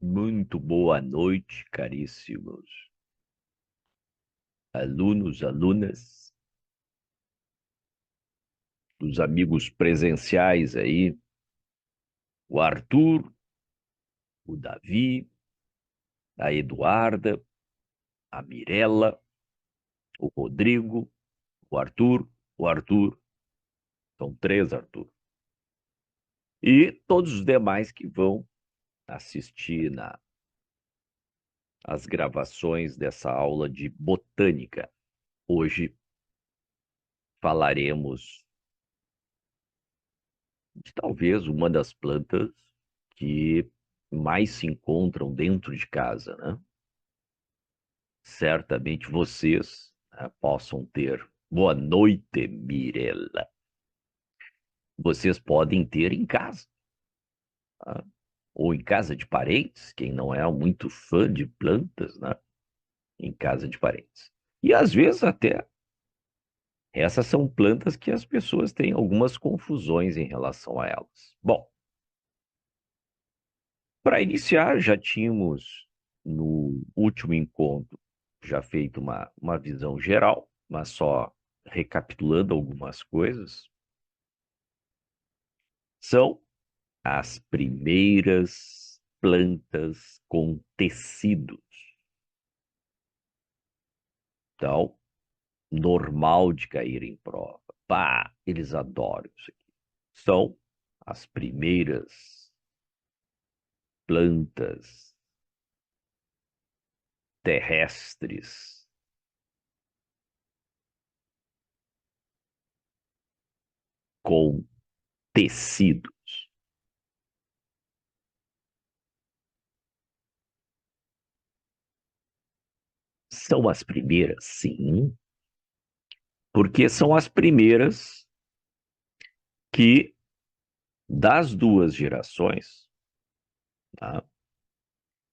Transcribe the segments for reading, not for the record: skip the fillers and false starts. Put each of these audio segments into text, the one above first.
Muito boa noite, caríssimos alunos, alunas, os amigos presenciais aí, o Arthur, o Davi, a Eduarda, a Mirella, o Rodrigo, o Arthur, são três Arthur, e todos os demais que vão assistir as gravações dessa aula de botânica. Hoje falaremos de talvez uma das plantas que mais se encontram dentro de casa, né? Certamente vocês, né, possam ter. Boa noite, Mirella. Vocês podem ter em casa, tá? Ou em casa de parentes, quem não é muito fã de plantas, né? Em casa de parentes. E às vezes até essas são plantas que as pessoas têm algumas confusões em relação a elas. Bom, para iniciar, já tínhamos no último encontro já feito uma visão geral, mas só recapitulando algumas coisas. São as primeiras plantas com tecidos. Então, normal de cair em prova. Pá, eles adoram isso aqui. São as primeiras plantas terrestres com tecidos. São as primeiras, sim, porque são as primeiras que, das duas gerações, tá?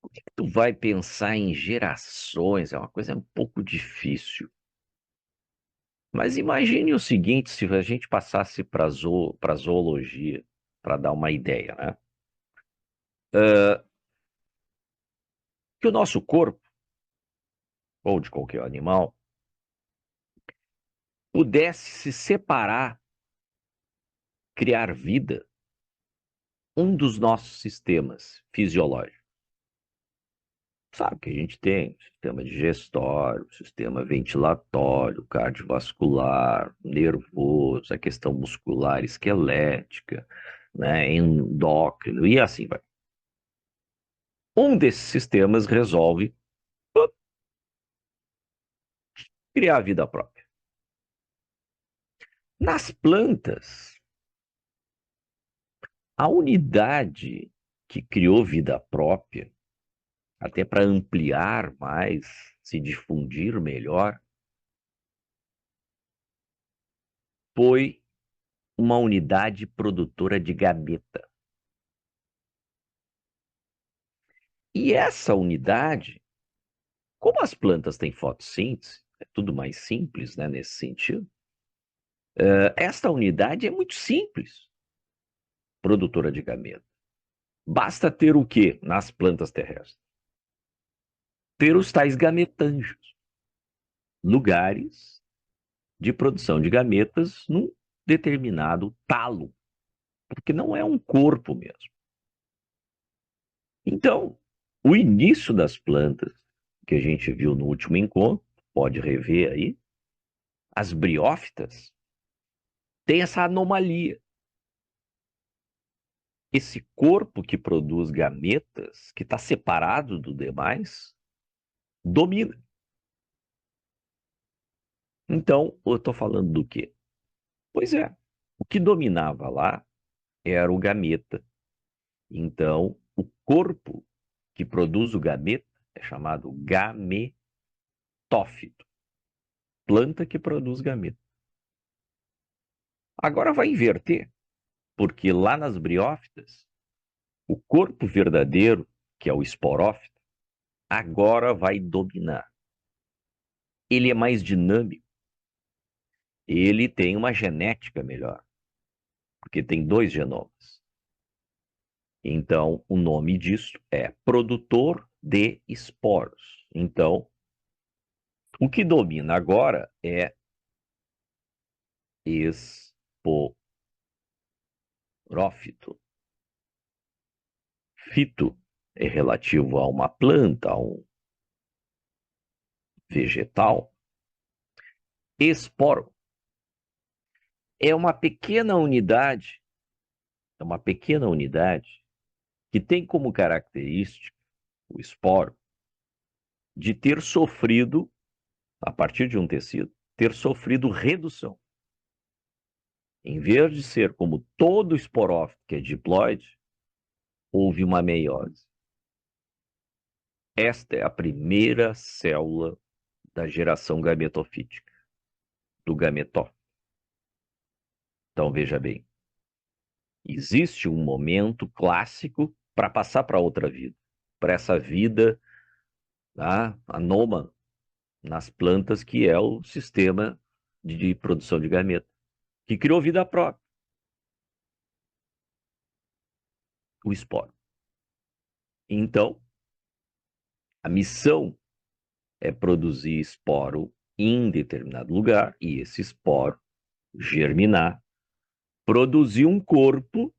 Como é que tu vai pensar em gerações? É uma coisa um pouco difícil. Mas imagine o seguinte, se a gente passasse para zoologia, para dar uma ideia, né? Que o nosso corpo, ou de qualquer animal, pudesse se separar, criar vida, um dos nossos sistemas fisiológicos. Sabe que a gente tem sistema digestório, sistema ventilatório, cardiovascular, nervoso, a questão muscular, esquelética, né, endócrino, e assim vai. Um desses sistemas resolve criar vida própria. Nas plantas, a unidade que criou vida própria, até para ampliar mais, se difundir melhor, foi uma unidade produtora de gameta. E essa unidade, como as plantas têm fotossíntese, é tudo mais simples, né, nesse sentido, esta unidade é muito simples, produtora de gameta. Basta ter o quê nas plantas terrestres? Ter os tais gametângios, lugares de produção de gametas num determinado talo, porque não é um corpo mesmo. Então, o início das plantas, que a gente viu no último encontro, pode rever aí, as briófitas, tem essa anomalia. Esse corpo que produz gametas, que está separado do demais, domina. Então, eu estou falando do quê? Pois é, o que dominava lá era o gameta. Então, o corpo que produz o gameta é chamado gametófito, planta que produz gameta. Agora vai inverter, porque lá nas briófitas, o corpo verdadeiro, que é o esporófito, agora vai dominar. Ele é mais dinâmico, ele tem uma genética melhor, porque tem dois genomas. Então, o nome disso é produtor de esporos. Então, o que domina agora é esporófito. Fito é relativo a uma planta, a um vegetal. Esporo é uma pequena unidade que tem como característica o esporo de ter sofrido, a partir de um tecido, ter sofrido redução. Em vez de ser como todo esporófito, que é diploide, houve uma meiose. Esta é a primeira célula da geração gametofítica, do gametófito. Então, veja bem, existe um momento clássico para passar para outra vida, para essa vida, tá, anômala nas plantas, que é o sistema de produção de gameta, que criou vida própria, o esporo. Então, a missão é produzir esporo em determinado lugar, e esse esporo germinar, produzir um corpo,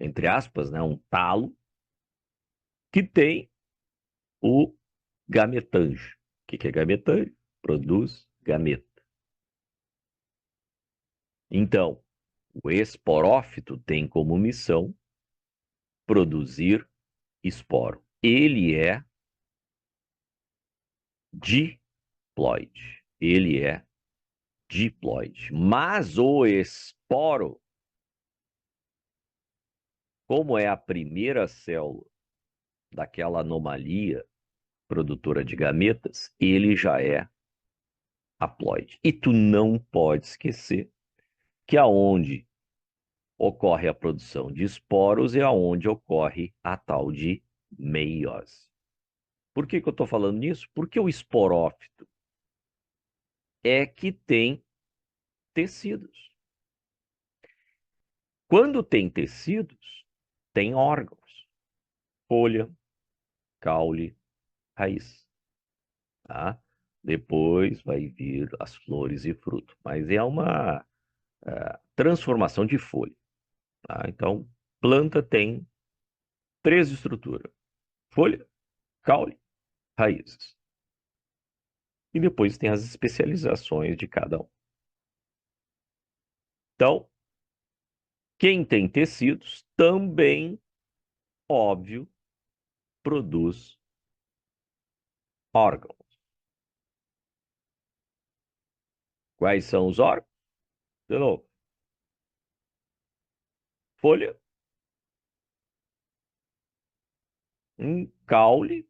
entre aspas, né, um talo, que tem o gametanjo. O que é gametanjo? Produz gameta. Então, o esporófito tem como missão produzir esporo. Ele é diploide. Ele é diploide. Mas o esporo, como é a primeira célula daquela anomalia produtora de gametas, ele já é haploide. E tu não pode esquecer que aonde ocorre a produção de esporos é aonde ocorre a tal de meiose. Por que eu estou falando nisso? Porque o esporófito é que tem tecidos. Quando tem tecidos, tem órgãos. Folha, caule, raiz. Tá? Depois vai vir as flores e fruto. Mas é uma transformação de folha. Tá? Então, planta tem três estruturas: folha, caule, raízes. E depois tem as especializações de cada um. Então, quem tem tecidos também, óbvio, produz órgãos. Quais são os órgãos? De novo, folha, um caule,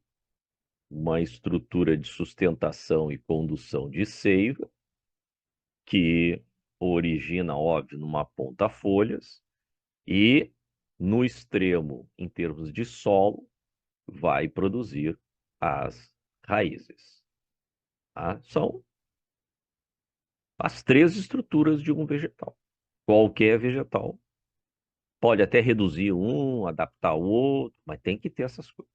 uma estrutura de sustentação e condução de seiva, que origina, óbvio, numa ponta folhas, e no extremo, em termos de solo, vai produzir as raízes. Tá? São as três estruturas de um vegetal. Qualquer vegetal pode até reduzir um, adaptar o outro, mas tem que ter essas coisas.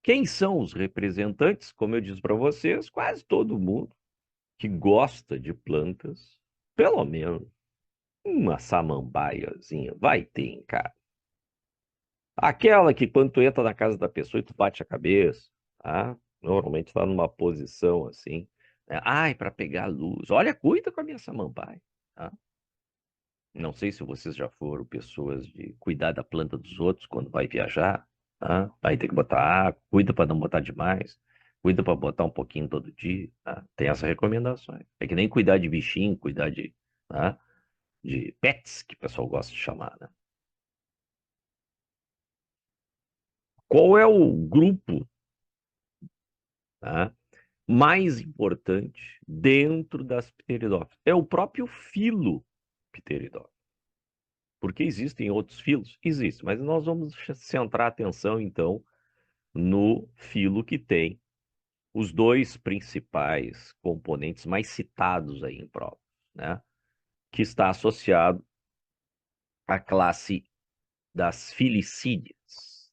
Quem são os representantes? Como eu disse para vocês, quase todo mundo que gosta de plantas, pelo menos uma samambaiazinha vai ter em casa. Aquela que quando tu entra na casa da pessoa e tu bate a cabeça, tá? Normalmente está numa posição assim, né? Ai, para pegar luz. Olha, cuida com a minha samambaia, tá? Não sei se vocês já foram pessoas de cuidar da planta dos outros quando vai viajar, tá? Aí tem que botar água, cuida para não botar demais, cuida para botar um pouquinho todo dia, tá? Tem essas recomendações. É que nem cuidar de bichinho, cuidar de, tá? De pets, que o pessoal gosta de chamar, né? Qual é o grupo, tá, mais importante dentro das pteridófitas? É o próprio filo pteridófito. Porque existem outros filos? Existem, mas nós vamos centrar a atenção, então, no filo que tem os dois principais componentes mais citados aí em prova, né? que está associado à classe das filicíneas,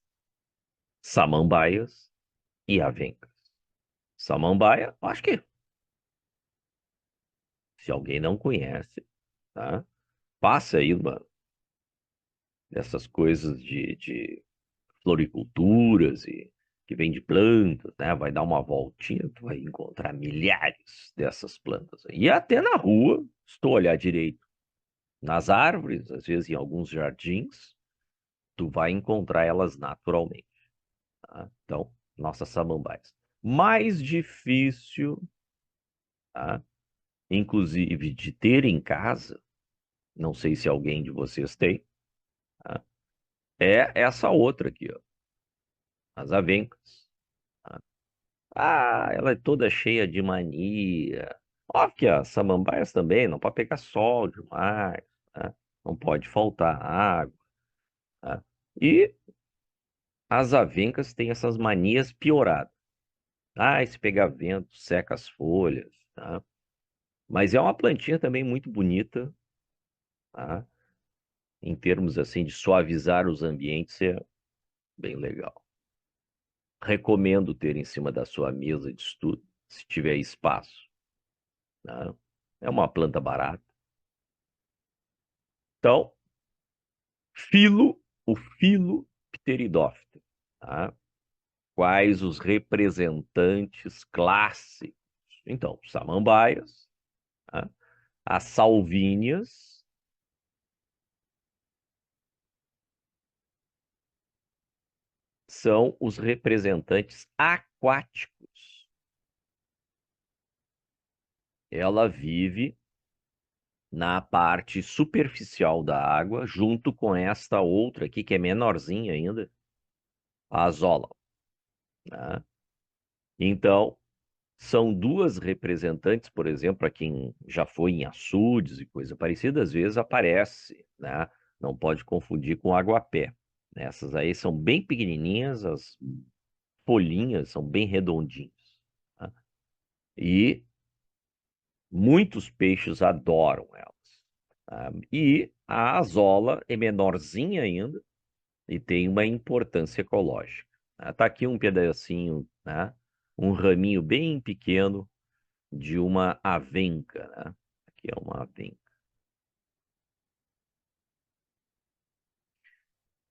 samambaias e avencas. Samambaia, acho que se alguém não conhece, tá? Passa aí dessas coisas de floriculturas e que vem de plantas, né? Vai dar uma voltinha, tu vai encontrar milhares dessas plantas. E até na rua, se tu olhar direito, nas árvores, às vezes em alguns jardins, tu vai encontrar elas naturalmente, tá? Então, nossas samambaias. Mais difícil, tá? Inclusive de ter em casa, não sei se alguém de vocês tem, tá? É essa outra aqui, ó, as avencas, tá? Ah, ela é toda cheia de mania. Ó, que as samambaias também, não pode pegar sol demais, tá? Não pode faltar água, tá? E as avencas têm essas manias pioradas. Ah, se pegar vento, seca as folhas, tá? Mas é uma plantinha também muito bonita, tá? Em termos assim de suavizar os ambientes, é bem legal. Recomendo ter em cima da sua mesa de estudo, se tiver espaço, tá? É uma planta barata. Então, o filo Pteridófito, tá? Quais os representantes clássicos? Então, samambaias, tá? As salvíneas são os representantes aquáticos. Ela vive na parte superficial da água, junto com esta outra aqui, que é menorzinha ainda, a azola, né? Então, são duas representantes, por exemplo, para quem já foi em açudes e coisa parecida, às vezes aparece, né? Não pode confundir com aguapé. Essas aí são bem pequenininhas, as folhinhas são bem redondinhas, tá? E muitos peixes adoram elas, tá? E a azola é menorzinha ainda e tem uma importância ecológica. Tá aqui um pedacinho, né? Um raminho bem pequeno de uma avenca, né? Aqui é uma avenca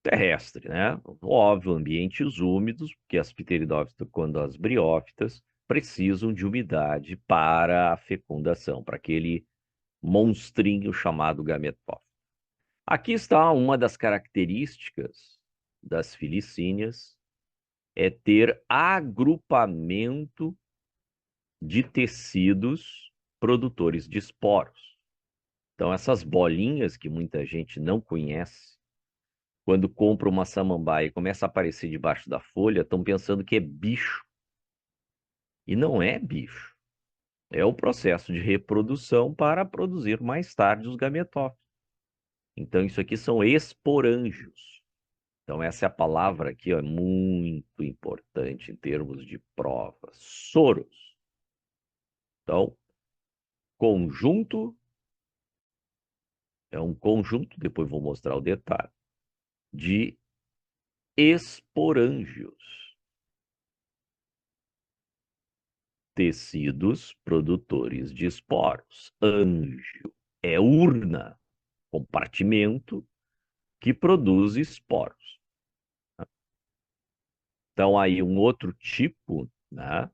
terrestre, né? Óbvio, ambientes úmidos, porque as pteridófitas, quando as briófitas, precisam de umidade para a fecundação, para aquele monstrinho chamado gametófito. Aqui está uma das características das filicíneas, é ter agrupamento de tecidos produtores de esporos. Então, essas bolinhas que muita gente não conhece, quando compra uma samambaia e começa a aparecer debaixo da folha, estão pensando que é bicho. E não é bicho. É o processo de reprodução para produzir mais tarde os gametófitos. Então, isso aqui são esporângios. Então, essa é a palavra aqui, ó, é muito importante em termos de prova. Soros. Então, conjunto é um conjunto, depois vou mostrar o detalhe, de esporângios, tecidos produtores de esporos. Ângio é urna, compartimento que produz esporos. Então, aí um outro tipo, né,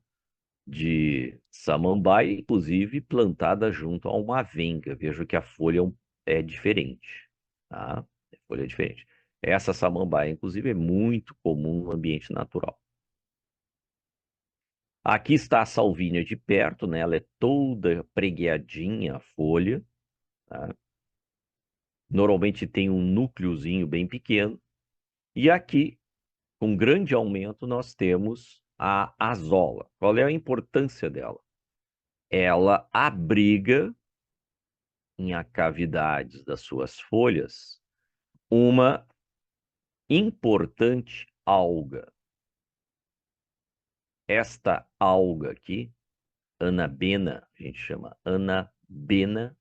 de samambaia, inclusive plantada junto a uma avenga. Vejo que a folha é diferente, tá? A folha é diferente. Essa samambaia, inclusive, é muito comum no ambiente natural. Aqui está a salvínia de perto, né? Ela é toda pregueadinha a folha, tá? Normalmente tem um núcleozinho bem pequeno. E aqui, com grande aumento, nós temos a azola. Qual é a importância dela? Ela abriga em cavidades das suas folhas uma importante alga. Esta alga aqui, anabena, a gente chama anabena,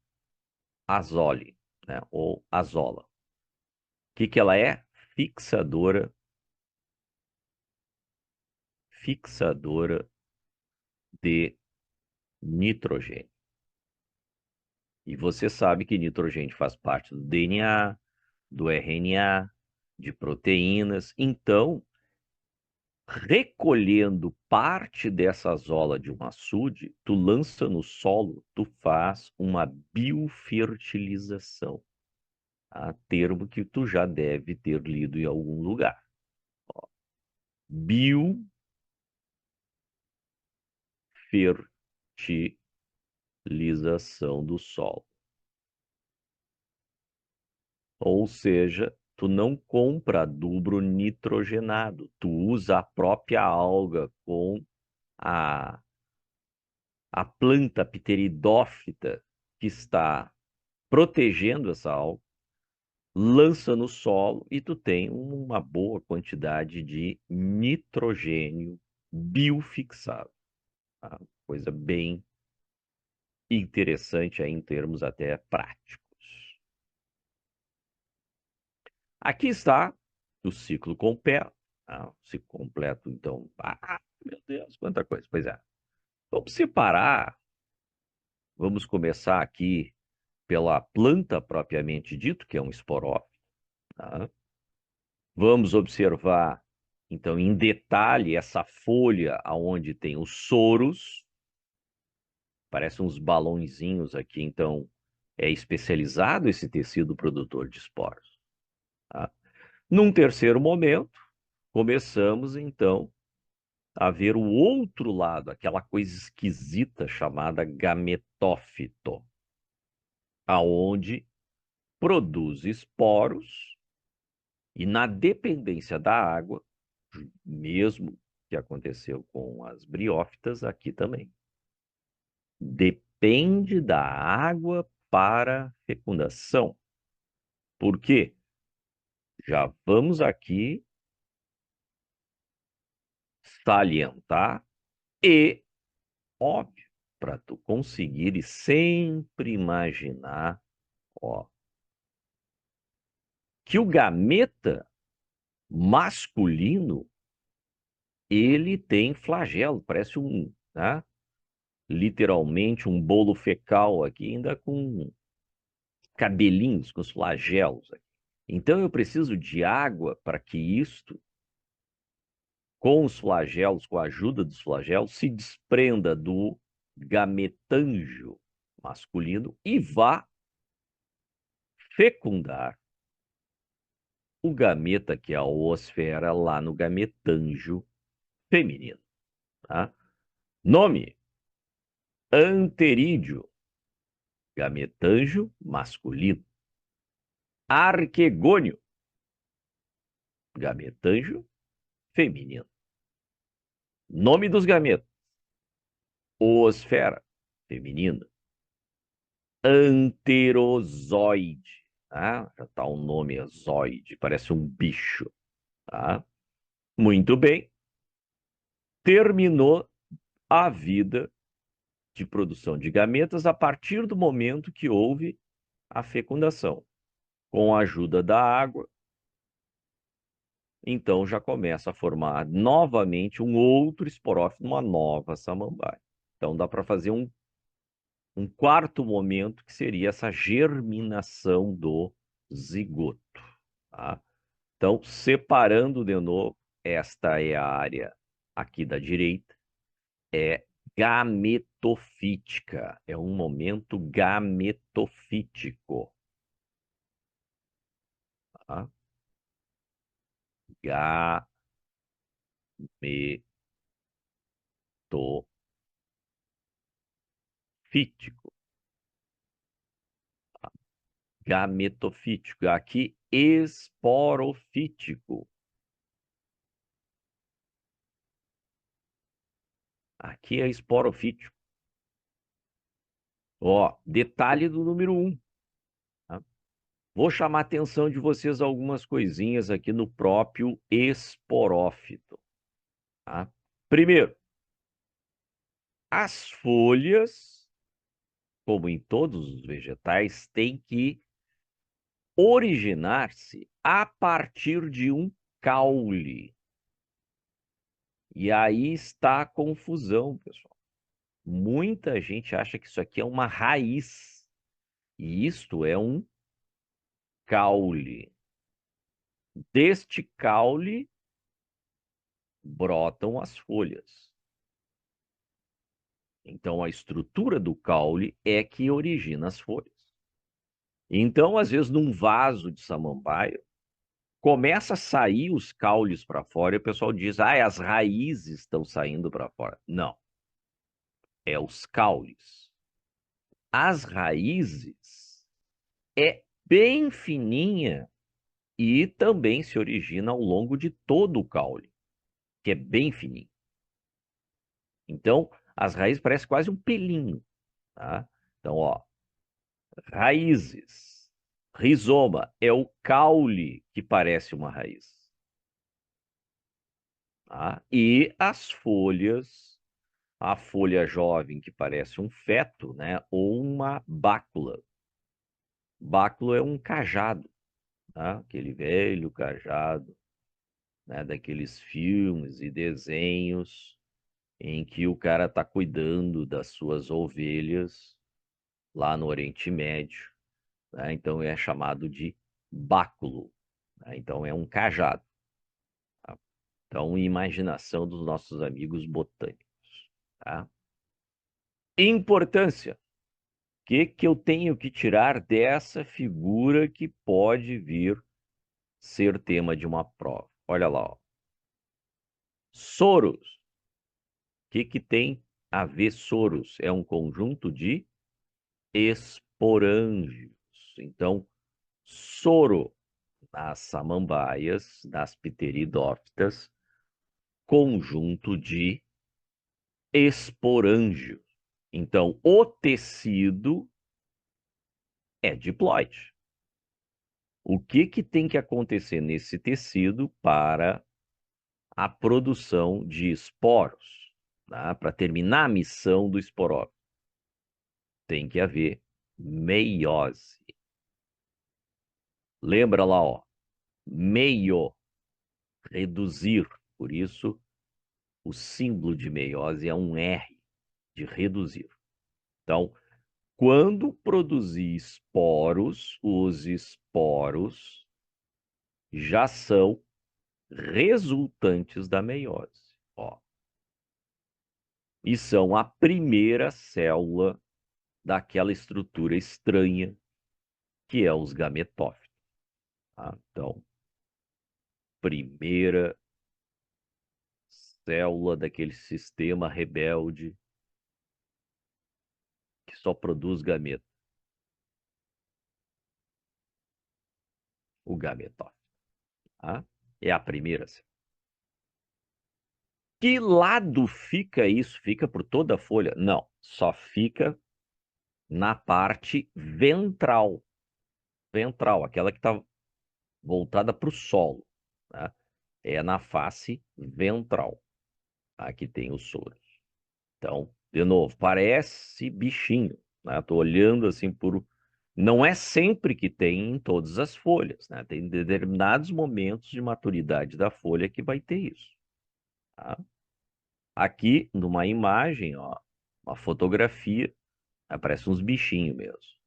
azole, né? Ou azola. O que ela é? Fixadora, fixadora de nitrogênio. E você sabe que nitrogênio faz parte do DNA, do RNA, de proteínas. Então, recolhendo parte dessa azola de um açude, tu lança no solo, tu faz uma biofertilização. Tá? Termo que tu já deve ter lido em algum lugar. Biofertilização do solo. Ou seja, tu não compra adubo nitrogenado, tu usa a própria alga com a, a planta pteridófita que está protegendo essa alga, lança no solo e tu tem uma boa quantidade de nitrogênio biofixado. Tá? Coisa bem interessante aí em termos até práticos. Aqui está o ciclo completo. Ah, o ciclo completo, então. Ah, meu Deus, quanta coisa. Pois é. Vamos separar. Vamos começar aqui pela planta propriamente dito, que é um esporófito. Tá? Vamos observar, então, em detalhe, essa folha onde tem os soros. Parecem uns balãozinhos aqui, então é especializado esse tecido produtor de esporos. Tá? Num terceiro momento, começamos, então, a ver o outro lado, aquela coisa esquisita chamada gametófito, aonde produz esporos e na dependência da água, mesmo que aconteceu com as briófitas, aqui também. Depende da água para fecundação. Por quê? Já vamos aqui salientar e, óbvio, para tu conseguires sempre imaginar, ó, que o gameta masculino, ele tem flagelo, parece um, tá? Literalmente um bolo fecal aqui, ainda com cabelinhos, com os flagelos aqui. Então eu preciso de água para que isto, com os flagelos, com a ajuda dos flagelos, se desprenda do gametângio masculino e vá fecundar o gameta, que é a oosfera, lá no gametângio feminino. Tá? Nome: anterídeo, gametângio masculino. Arquegônio, gametângio feminino. Nome dos gametas: oosfera, feminina. Anterozoide, tá? Já está o nome zoide, parece um bicho, tá? Muito bem. Terminou a vida de produção de gametas a partir do momento que houve a fecundação. Com a ajuda da água, então já começa a formar novamente um outro esporófito, uma nova samambaia. Então dá para fazer um quarto momento, que seria essa germinação do zigoto. Tá? Então, separando de novo, esta é a área aqui da direita, é gametofítica, é um momento gametofítico. Tá? Gametofítico. Gametofítico. Aqui, esporofítico. Aqui é esporofítico. Ó, detalhe do número 1. Tá? Vou chamar a atenção de vocês a algumas coisinhas aqui no próprio esporófito. Tá? Primeiro, as folhas como em todos os vegetais, tem que originar-se a partir de um caule. E aí está a confusão, pessoal. Muita gente acha que isso aqui é uma raiz. E isto é um caule. Deste caule brotam as folhas. Então, a estrutura do caule é que origina as folhas. Então, às vezes, num vaso de samambaia, começa a sair os caules para fora e o pessoal diz, as raízes estão saindo para fora. Não, é os caules. As raízes é bem fininha e também se origina ao longo de todo o caule, que é bem fininho. Então, as raízes parecem quase um pelinho, tá? Então, ó, raízes. Rizoma é o caule que parece uma raiz. Tá? E as folhas, a folha jovem que parece um feto, né? Ou uma bácula. Báculo é um cajado, tá? Aquele velho cajado, né? Daqueles filmes e desenhos em que o cara está cuidando das suas ovelhas lá no Oriente Médio, né? Então é chamado de báculo, né? Então é um cajado. Tá? Então, imaginação dos nossos amigos botânicos. Tá? Importância. O que eu tenho que tirar dessa figura que pode vir ser tema de uma prova? Olha lá, ó. Soros. O que tem a ver soros? É um conjunto de esporângios. Então, soro nas samambaias, nas pteridófitas, conjunto de esporângios. Então, o tecido é diploide. O que tem que acontecer nesse tecido para a produção de esporos, tá? Para terminar a missão do esporófito? Tem que haver meiose. Lembra lá, ó, meio, reduzir. Por isso, o símbolo de meiose é um R, de reduzir. Então, quando produzir esporos, os esporos já são resultantes da meiose. Ó. E são a primeira célula daquela estrutura estranha que é os gametófitos. Tá? Então, primeira célula daquele sistema rebelde que só produz gameta, o gametófito. Tá? É a primeira célula. Que lado fica isso? Fica por toda a folha? Não, só fica na parte ventral. Ventral, aquela que está voltada para o solo. Tá? É na face ventral. Aqui tem os soros. Então, de novo, parece bichinho. Né? Estou olhando assim por. Não é sempre que tem em todas as folhas. Né? Tem determinados momentos de maturidade da folha que vai ter isso. Tá? Aqui, numa imagem, ó, uma fotografia, aparece uns bichinhos mesmo.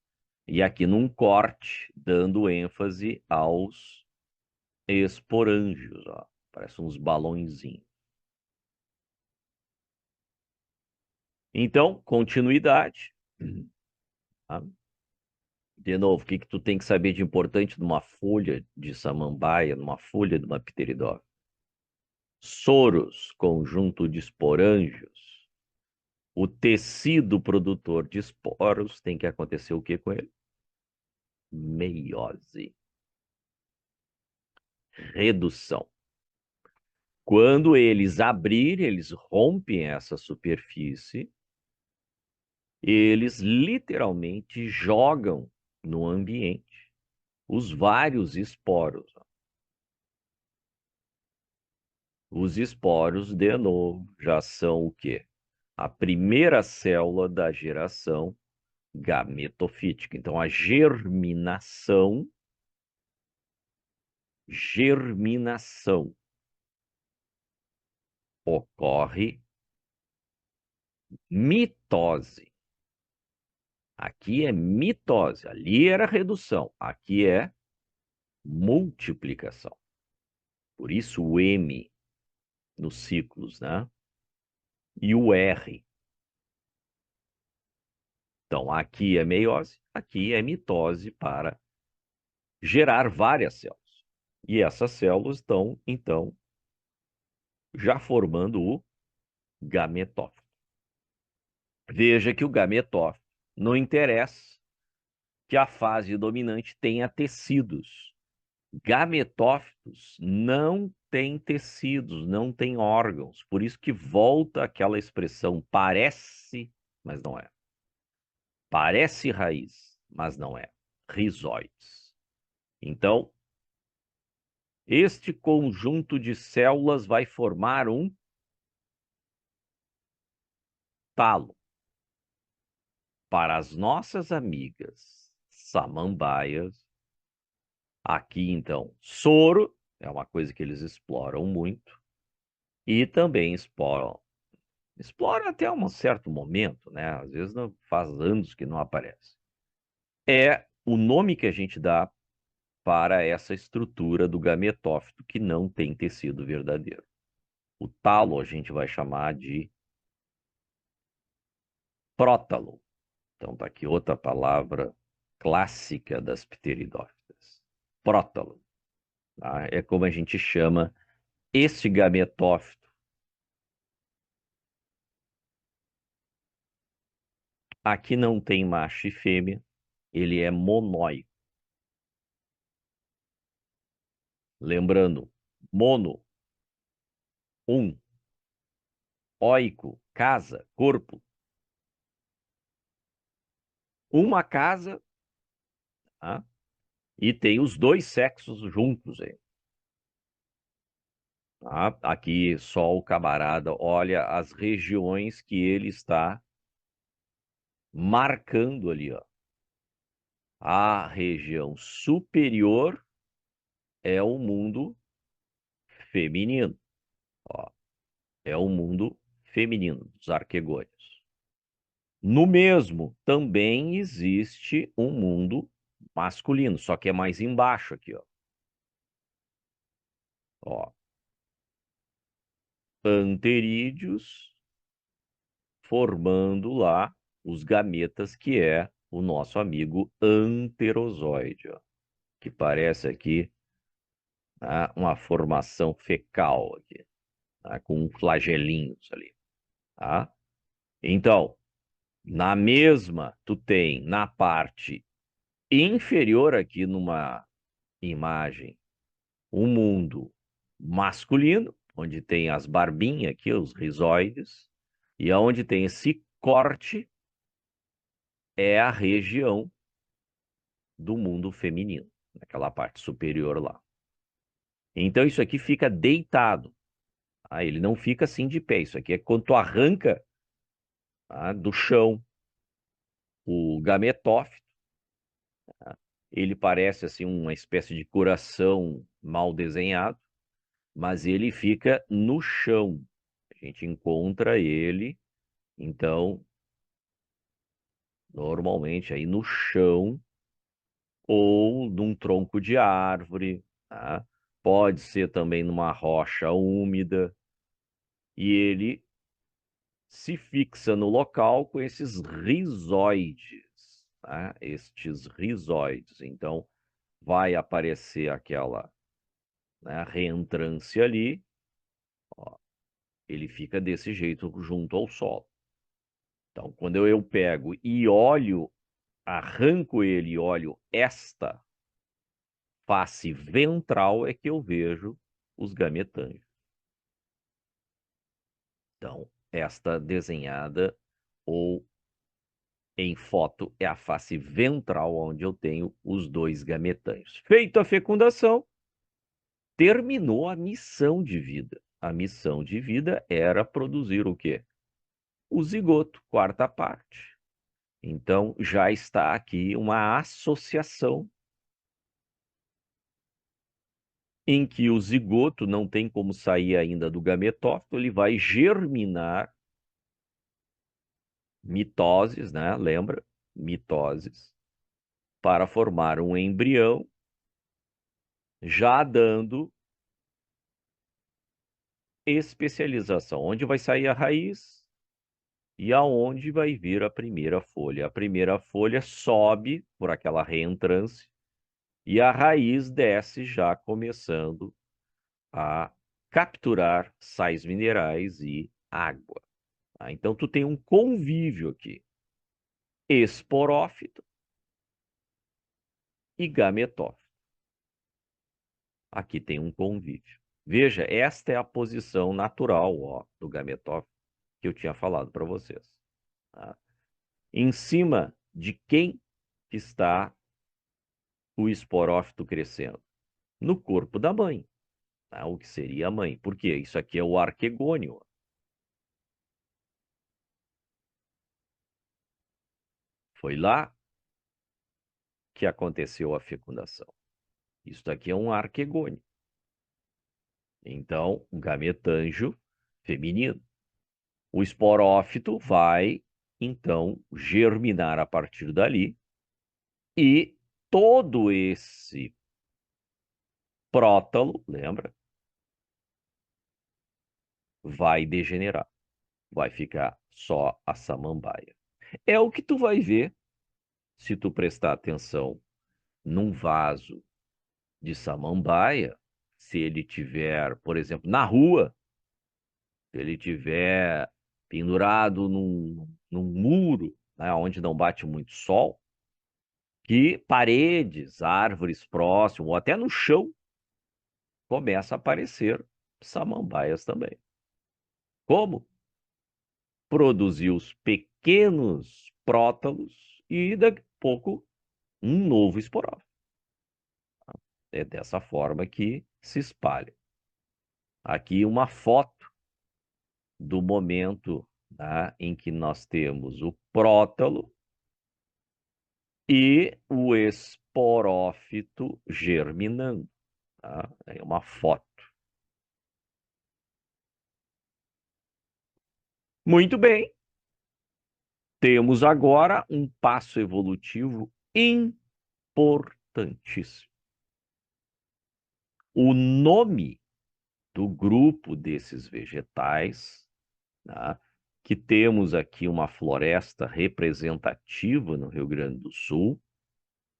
E aqui num corte, dando ênfase aos esporângios, ó. Parece uns balõezinhos. Então, continuidade. Tá? De novo, o que tu tem que saber de importante numa folha de samambaia, numa folha de uma pteridófita? Soros, conjunto de esporângios. O tecido produtor de esporos tem que acontecer o que com ele? Meiose. Redução. Quando eles abrirem, eles rompem essa superfície, eles literalmente jogam no ambiente os vários esporos. Os esporos, de novo, já são o quê? A primeira célula da geração gametofítica. Então, a germinação ocorre mitose. Aqui é mitose, ali era redução, aqui é multiplicação. Por isso o M nos ciclos, né? E o R. Então, aqui é meiose, aqui é mitose para gerar várias células. E essas células estão, então, já formando o gametófito. Veja que o gametófito não interessa que a fase dominante tenha tecidos. Gametófitos não têm tecidos, não têm órgãos. Por isso que volta aquela expressão parece, mas não é. Parece raiz, mas não é. Rizóides. Então, este conjunto de células vai formar um talo. Para as nossas amigas samambaias, aqui então, soro é uma coisa que eles exploram muito e também exploram até um certo momento, né? Às vezes não, faz anos que não aparece. É o nome que a gente dá para essa estrutura do gametófito que não tem tecido verdadeiro. O talo a gente vai chamar de prótalo. Então tá aqui outra palavra clássica das pteridófitas. Prótalo. Tá? É como a gente chama este gametófito. Aqui não tem macho e fêmea, ele é monóico. Lembrando, mono, um, oico, casa, corpo. Uma casa, tá? E tem os dois sexos juntos aí. Tá? Aqui só o camarada olha as regiões que ele está marcando ali, ó. A região superior é o mundo feminino, ó. É o mundo feminino dos arquegônios. No mesmo, também existe um mundo masculino, só que é mais embaixo aqui, ó. Ó, anterídeos formando lá os gametas, que é o nosso amigo anterozoide, ó, que parece aqui, tá, uma formação fecal aqui, tá, com flagelinhos ali, tá? Então, na mesma, tu tem na parte inferior aqui numa imagem um mundo masculino, onde tem as barbinhas aqui, os rizoides, e aonde tem esse corte é a região do mundo feminino, naquela parte superior lá. Então isso aqui fica deitado, tá? Ele não fica assim de pé. Isso aqui é quando tu arranca, tá, do chão o gametófito, tá? Ele parece assim uma espécie de coração mal desenhado, mas ele fica no chão. A gente encontra ele, então, normalmente aí no chão ou num tronco de árvore, tá? Pode ser também numa rocha úmida, e ele se fixa no local com esses rizoides, tá? Estes rizoides. Então, vai aparecer aquela, né, reentrância ali, ó, ele fica desse jeito junto ao solo. Então, quando eu pego e olho, arranco ele e olho esta face ventral, é que eu vejo os gametângios. Então, esta desenhada ou em foto é a face ventral, onde eu tenho os dois gametângios. Feita a fecundação, terminou a missão de vida. A missão de vida era produzir o quê? O zigoto, quarta parte. Então, já está aqui uma associação em que o zigoto não tem como sair ainda do gametófito, ele vai germinar mitoses, né? Lembra? Mitoses, para formar um embrião, já dando especialização, onde vai sair a raiz e aonde vai vir a primeira folha. A primeira folha sobe por aquela reentrância e a raiz desce já começando a capturar sais minerais e água. Tá? Então, tu tem um convívio aqui, esporófito e gametófito. Aqui tem um convívio. Veja, esta é a posição natural, ó, do gametófito que eu tinha falado para vocês. Tá? Em cima de quem está o esporófito crescendo? No corpo da mãe, tá? O que seria a mãe. Por quê? Isso aqui é o arquegônio. Foi lá que aconteceu a fecundação. Isso daqui é um arquegônio. Então, um gametângio feminino. O esporófito vai, então, germinar a partir dali e todo esse prótalo, lembra? Vai degenerar. Vai ficar só a samambaia. É o que tu vai ver se tu prestar atenção num vaso de samambaia, se ele tiver, por exemplo, na rua, se ele tiver pendurado num muro, né, onde não bate muito sol, que paredes, árvores próximas, ou até no chão, começa a aparecer samambaias também. Como? Produzir os pequenos prótalos e daqui a pouco um novo esporófito. É dessa forma que se espalha. Aqui uma foto do momento, tá, em que nós temos o prótalo e o esporófito germinando. Tá? É uma foto. Muito bem. Temos agora um passo evolutivo importantíssimo. O nome do grupo desses vegetais, tá? Que temos aqui uma floresta representativa no Rio Grande do Sul,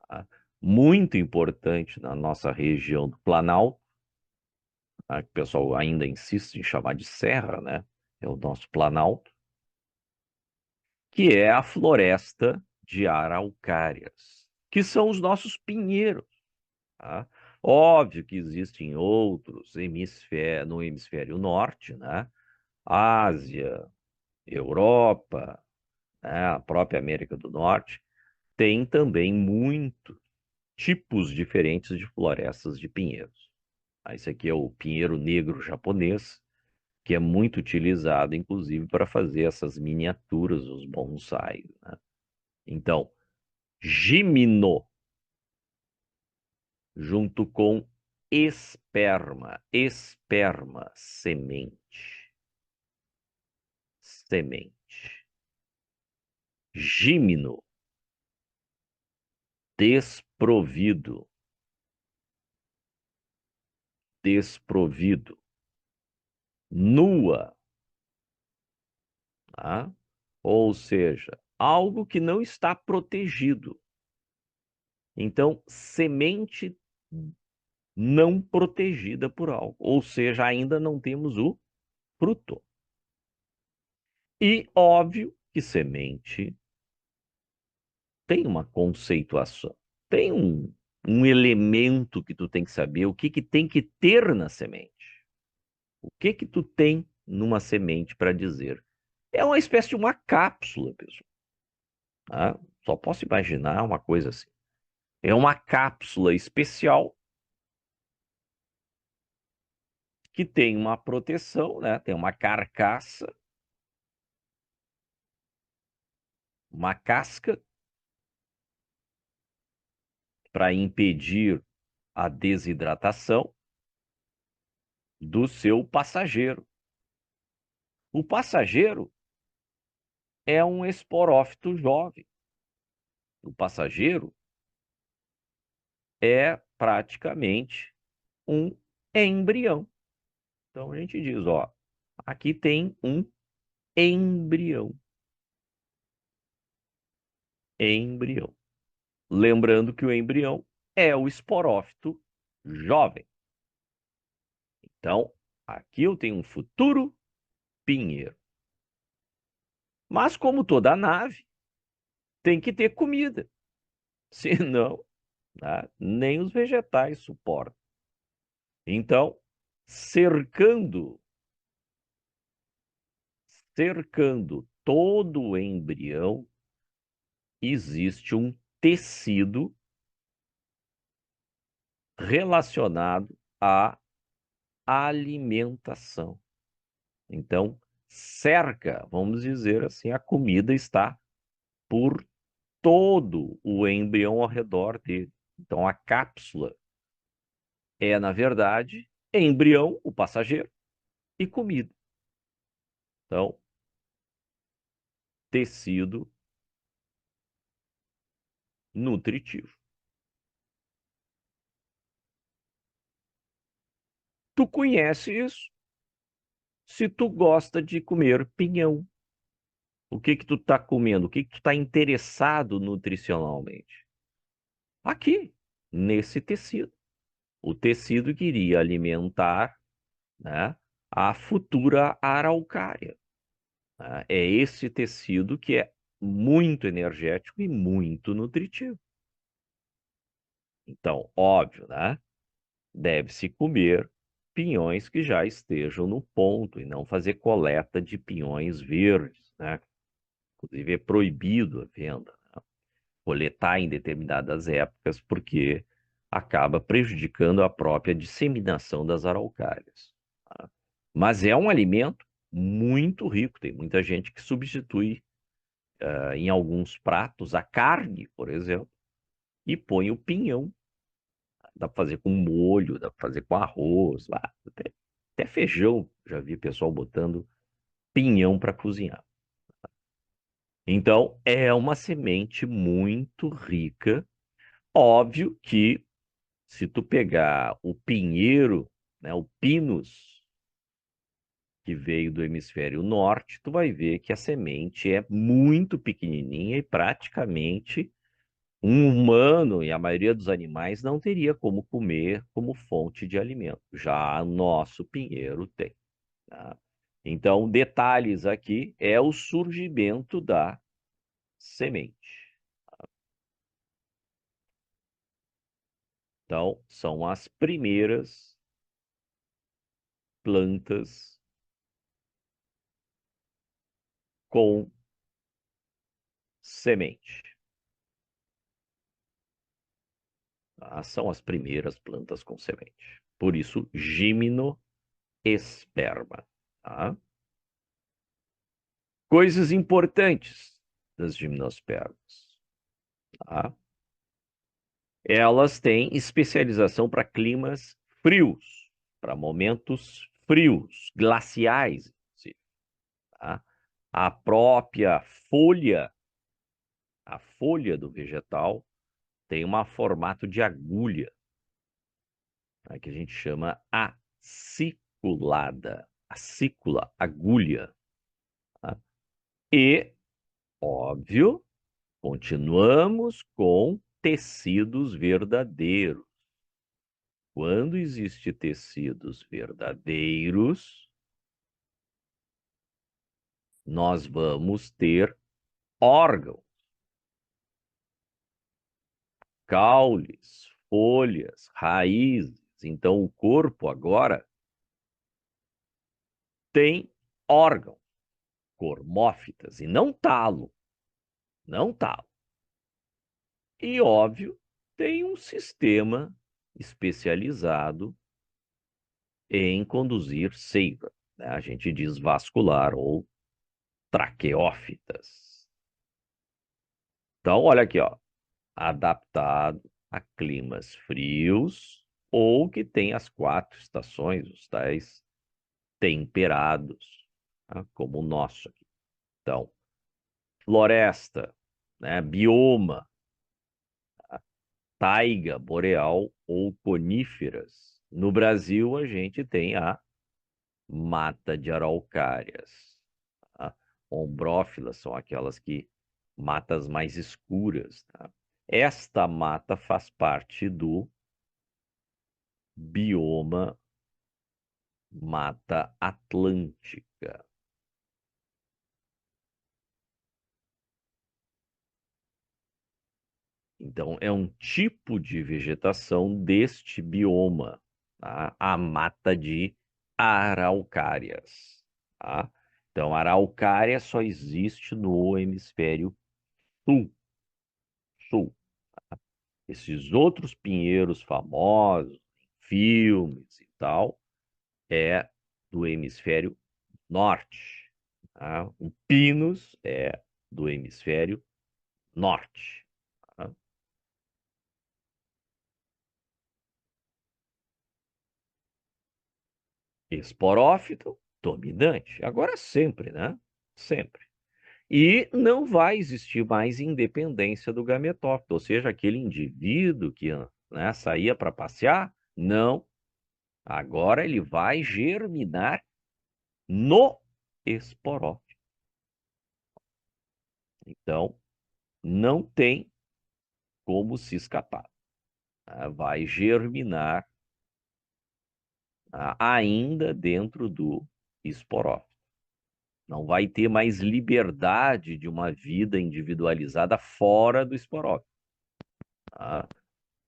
tá? Muito importante na nossa região do Planalto, tá? Que o pessoal ainda insiste em chamar de serra, né? É o nosso Planalto, que é a floresta de araucárias, que são os nossos pinheiros. Tá? Óbvio que existem outros no hemisfério norte, né? Ásia, Europa, né? A própria América do Norte, tem também muitos tipos diferentes de florestas de pinheiros. Esse aqui é o pinheiro negro japonês, que é muito utilizado, inclusive, para fazer essas miniaturas, os bonsais, né? Então, gimino, junto com esperma, semente, semente. Gímino, desprovido, desprovido. Nua, tá? Ou seja, algo que não está protegido. Então, semente não protegida por algo, ou seja, ainda não temos o fruto. E óbvio que semente tem uma conceituação, tem um elemento que tu tem que saber, o que que tem que ter na semente. O que que tu tem numa semente para dizer? É uma espécie de uma cápsula, pessoal. Tá? Só posso imaginar uma coisa assim. É uma cápsula especial que tem uma proteção, né? Tem uma carcaça uma casca para impedir a desidratação do seu passageiro. O passageiro é um esporófito jovem. O passageiro é praticamente um embrião. Então a gente diz, ó, aqui tem um embrião. Embrião. Lembrando que o embrião é o esporófito jovem. Então, aqui eu tenho um futuro pinheiro. Mas como toda nave, tem que ter comida. Senão, né, nem os vegetais suportam. Então, cercando todo o embrião, existe um tecido relacionado à alimentação. Então, cerca, vamos dizer assim, a comida está por todo o embrião ao redor dele. Então, a cápsula é, na verdade, embrião, o passageiro, e comida. Então, tecido nutritivo. Tu conhece isso se tu gosta de comer pinhão. O que que tu tá comendo? O que que tu tá interessado nutricionalmente? Aqui, nesse tecido. O tecido que iria alimentar, né, a futura araucária, né? É esse tecido que é muito energético e muito nutritivo. Então, óbvio, né? Deve-se comer pinhões que já estejam no ponto e não fazer coleta de pinhões verdes, né? Inclusive é proibido a venda, né? Coletar em determinadas épocas porque acaba prejudicando a própria disseminação das araucárias, tá? Mas é um alimento muito rico, tem muita gente que substitui em alguns pratos a carne, por exemplo, e põe o pinhão. Dá para fazer com molho, dá para fazer com arroz, até feijão. Já vi pessoal botando pinhão para cozinhar. Então, é uma semente muito rica. Óbvio que se tu pegar o pinheiro, né, o pinus, que veio do hemisfério norte, tu vai ver que a semente é muito pequenininha e praticamente um humano e a maioria dos animais não teria como comer como fonte de alimento. Já o nosso pinheiro tem, tá? Então, detalhes aqui é o surgimento da semente. Então, são as primeiras plantas com semente, tá? São as primeiras plantas com semente. Por isso, gimnosperma, tá? Coisas importantes das gimnospermas, tá? Elas têm especialização para climas frios, para momentos frios, glaciais, inclusive, tá? A própria folha, a folha do vegetal, tem um formato de agulha, tá? Que a gente chama aciculada. Acícula, agulha, tá? E, óbvio, continuamos com tecidos verdadeiros. Quando existe tecidos verdadeiros, nós vamos ter órgãos, caules, folhas, raízes. Então, o corpo agora tem órgãos, cormófitas, e não talo, não talo. E, óbvio, tem um sistema especializado em conduzir seiva, né? A gente diz vascular ou traqueófitas. Então, olha aqui, ó, adaptado a climas frios ou que tem as quatro estações, os tais temperados, tá? Como o nosso aqui. Então, floresta, né? Bioma, taiga boreal ou coníferas. No Brasil, a gente tem a mata de araucárias. Tá? Ombrófilas são aquelas que matas mais escuras. Tá? Esta mata faz parte do bioma Mata Atlântica. Então, é um tipo de vegetação deste bioma, tá? A mata de araucárias. Tá? Então, a araucária só existe no hemisfério sul. sul. Esses outros pinheiros famosos, filmes e tal, é do hemisfério norte. Tá? O pinus é do hemisfério norte. Tá? Esporófito, dominante. Agora sempre, né? Sempre. E não vai existir mais independência do gametófito, ou seja, aquele indivíduo que, né, saía para passear, não. Agora ele vai germinar no esporófito. Então, não tem como se escapar. Tá? Vai germinar, tá, ainda dentro do esporófito. Não vai ter mais liberdade de uma vida individualizada fora do esporófito. Tá?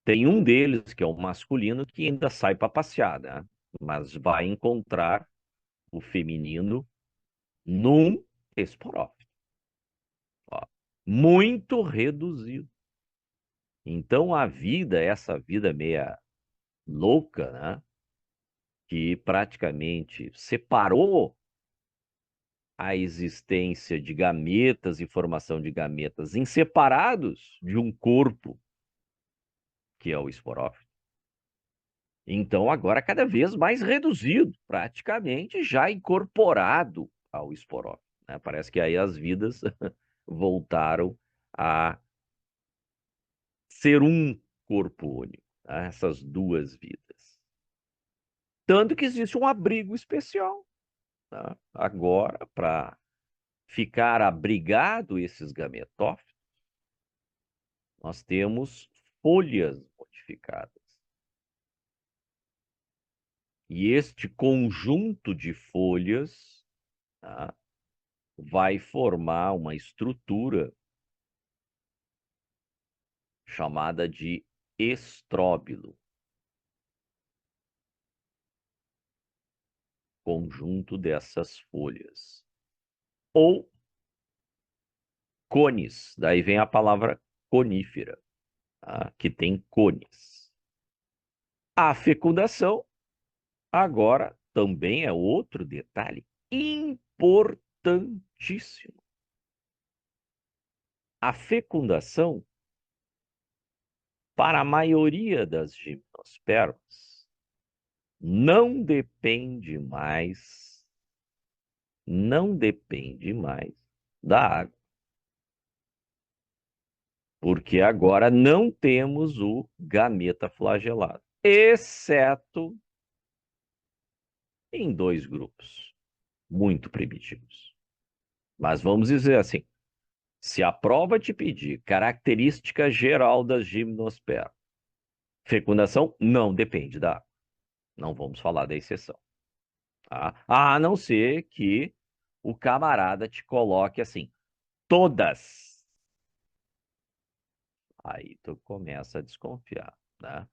Tem um deles, que é o masculino, que ainda sai para passear, né? Mas vai encontrar o feminino num esporófito. Ó. Muito reduzido. Então a vida, essa vida meia louca, né? Que praticamente separou a existência de gametas e formação de gametas em separados de um corpo, que é o esporófito. Então, agora cada vez mais reduzido, praticamente já incorporado ao esporófito, né? Parece que aí as vidas voltaram a ser um corpo único, né? Essas duas vidas. Tanto que existe um abrigo especial, tá? Agora, para ficar abrigado esses gametófitos, nós temos folhas modificadas. E este conjunto de folhas, tá, vai formar uma estrutura chamada de estróbilo, conjunto dessas folhas. Ou cones, daí vem a palavra conífera, tá, que tem cones. A fecundação, agora, também é outro detalhe importantíssimo. A fecundação, para a maioria das gimnospermas, não depende mais da água, porque agora não temos o gameta flagelado, exceto em dois grupos muito primitivos. Mas vamos dizer assim, se a prova te pedir característica geral das gimnospermas, fecundação não depende da água. Não vamos falar da exceção. Tá? A não ser que o camarada te coloque assim, todas. Aí tu começa a desconfiar, né?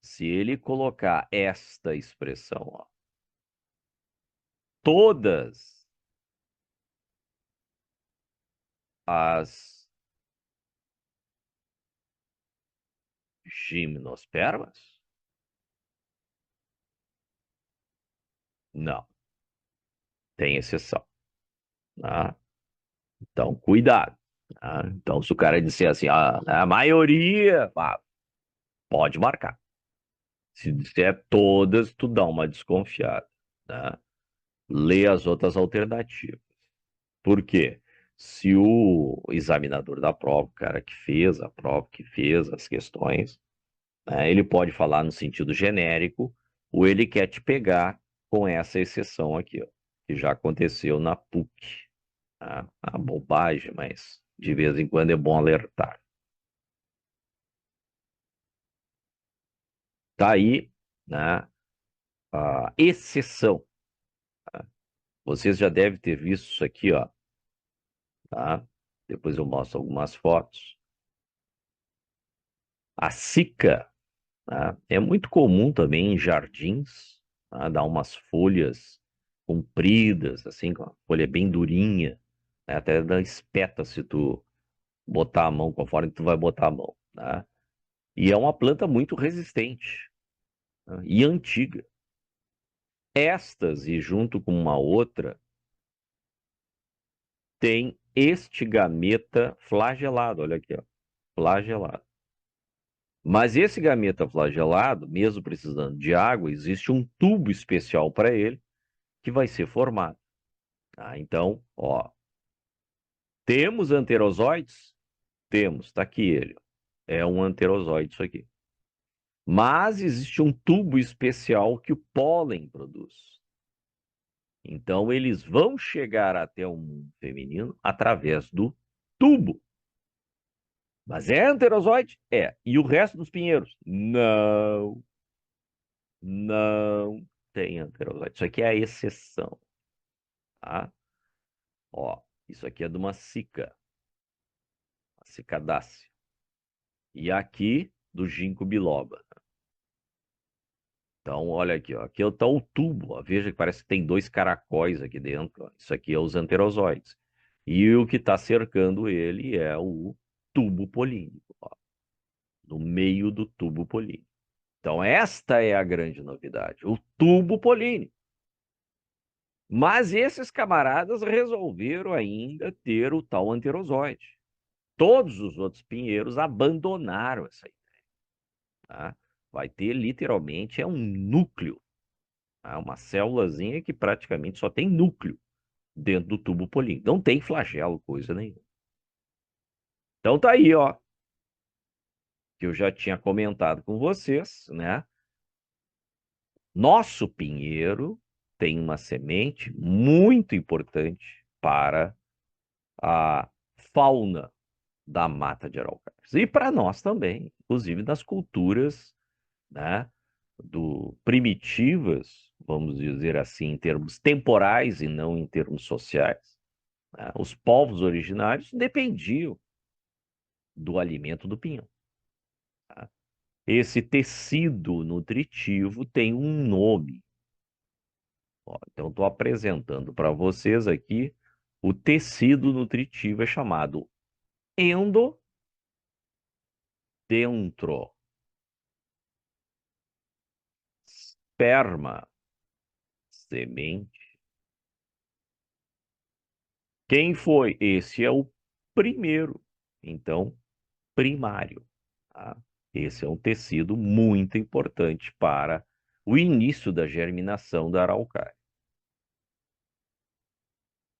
Se ele colocar esta expressão, ó, todas as gimnospermas, não, tem exceção, tá? Então, cuidado. Tá? Então, se o cara disser assim, a maioria, pode marcar. Se disser todas, tu dá uma desconfiada, né? Lê as outras alternativas. Por quê? Se o examinador da prova, o cara que fez a prova, que fez as questões, né, ele pode falar no sentido genérico, ou ele quer te pegar com essa exceção aqui, ó, que já aconteceu na PUC. Tá? Uma bobagem, mas de vez em quando é bom alertar. Tá aí, né, a exceção. Vocês já devem ter visto isso aqui, ó, tá? Depois eu mostro algumas fotos. A sica, tá? É muito comum também em jardins, tá? Dar umas folhas compridas, assim, com a folha bem durinha, né? Até dá espeta se tu botar a mão, conforme tu vai botar a mão, tá? E é uma planta muito resistente, tá? E antiga. Estas, e junto com uma outra, tem este gameta flagelado, olha aqui, ó, flagelado. Mas esse gameta flagelado, mesmo precisando de água, existe um tubo especial para ele que vai ser formado. Tá? Então, ó, temos anterozoides? Temos, está aqui ele. É um anterozoide isso aqui. Mas existe um tubo especial que o pólen produz. Então, eles vão chegar até o mundo feminino através do tubo. Mas é anterozoide? É. E o resto dos pinheiros? Não, não tem anterozoide. Isso aqui é a exceção, tá? Ó, isso aqui é de uma cica, a cicadácea. E aqui do ginkgo biloba. Então, olha aqui, ó. Aqui está o tubo, ó. Veja que parece que tem dois caracóis aqui dentro, ó. Isso aqui é os anterozoides. E o que está cercando ele é o tubo polínico, ó, no meio do tubo polínico. Então, esta é a grande novidade, o tubo polínico. Mas esses camaradas resolveram ainda ter o tal anterozoide. Todos os outros pinheiros abandonaram essa ideia. Tá? Vai ter literalmente é um núcleo, tá? Uma célulazinha que praticamente só tem núcleo dentro do tubo polínico. Não tem flagelo, coisa nenhuma. Então tá aí, ó, que eu já tinha comentado com vocês, né? Nosso pinheiro tem uma semente muito importante para a fauna da mata de araucárias. E para nós também, inclusive nas culturas, né, primitivas, vamos dizer assim, em termos temporais e não em termos sociais, né? Os povos originários dependiam do alimento do pinhão. Tá? Esse tecido nutritivo tem um nome. Ó, então, estou apresentando para vocês aqui o tecido nutritivo é chamado endodendro, esperma, semente. Quem foi? Esse é o primeiro, então, primário. Tá? Esse é um tecido muito importante para o início da germinação da araucária.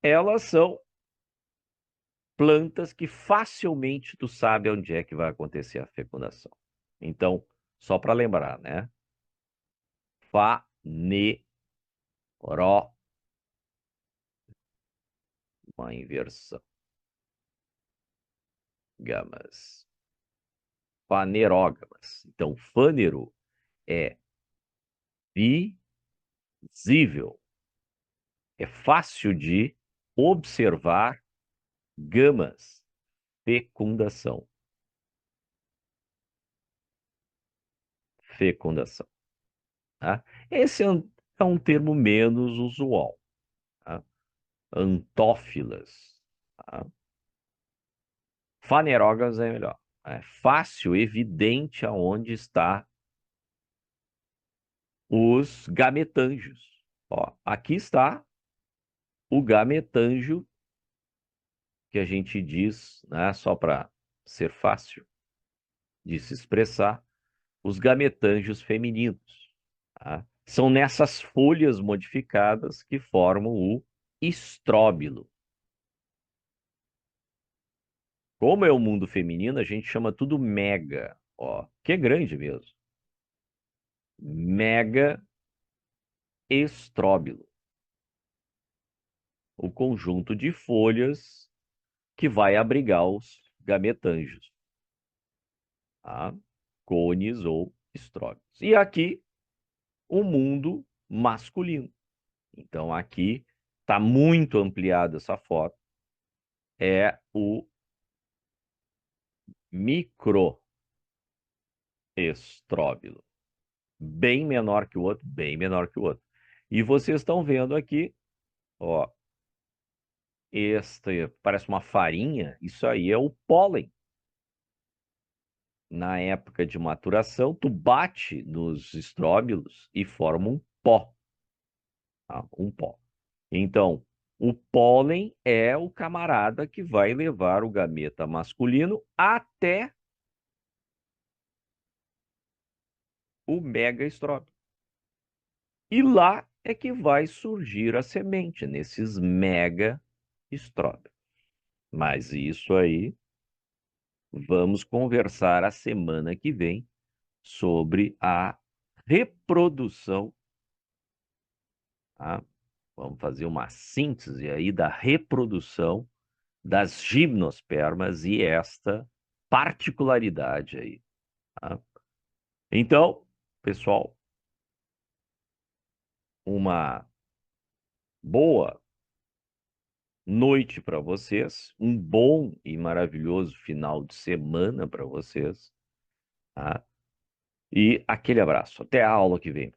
Elas são plantas que facilmente tu sabe onde é que vai acontecer a fecundação. Então, só para lembrar, né? Fanerógamas, uma inversão. Gamas. Fanerógamas. Então, fânero é visível. É fácil de observar gamas. Fecundação. Fecundação. Tá? Esse é um termo menos usual. Tá? Antófilas. Tá? Fanerógamas é melhor. É fácil, evidente aonde está os gametângios. Ó, aqui está o gametângio que a gente diz, né, só para ser fácil de se expressar, os gametângios femininos. Tá? São nessas folhas modificadas que formam o estróbilo. Como é o mundo feminino, a gente chama tudo mega, ó, que é grande mesmo. Mega estróbilo. O conjunto de folhas que vai abrigar os gametângios, tá? Cones ou estróbilos. E aqui, o mundo masculino. Então, aqui está muito ampliada essa foto. É o microestróbilo. Bem menor que o outro, bem menor que o outro. E vocês estão vendo aqui, ó, este parece uma farinha, isso aí é o pólen. Na época de maturação, tu bate nos estróbilos e forma um pó, tá? Um pó. Então, o pólen é o camarada que vai levar o gameta masculino até o megaestróbilo. E lá é que vai surgir a semente, nesses megaestróbilos. Mas isso aí, vamos conversar a semana que vem sobre a reprodução, tá? Vamos fazer uma síntese aí da reprodução das gimnospermas e esta particularidade aí, tá? Então, pessoal, uma boa noite para vocês, um bom e maravilhoso final de semana para vocês, tá? E aquele abraço. Até a aula que vem.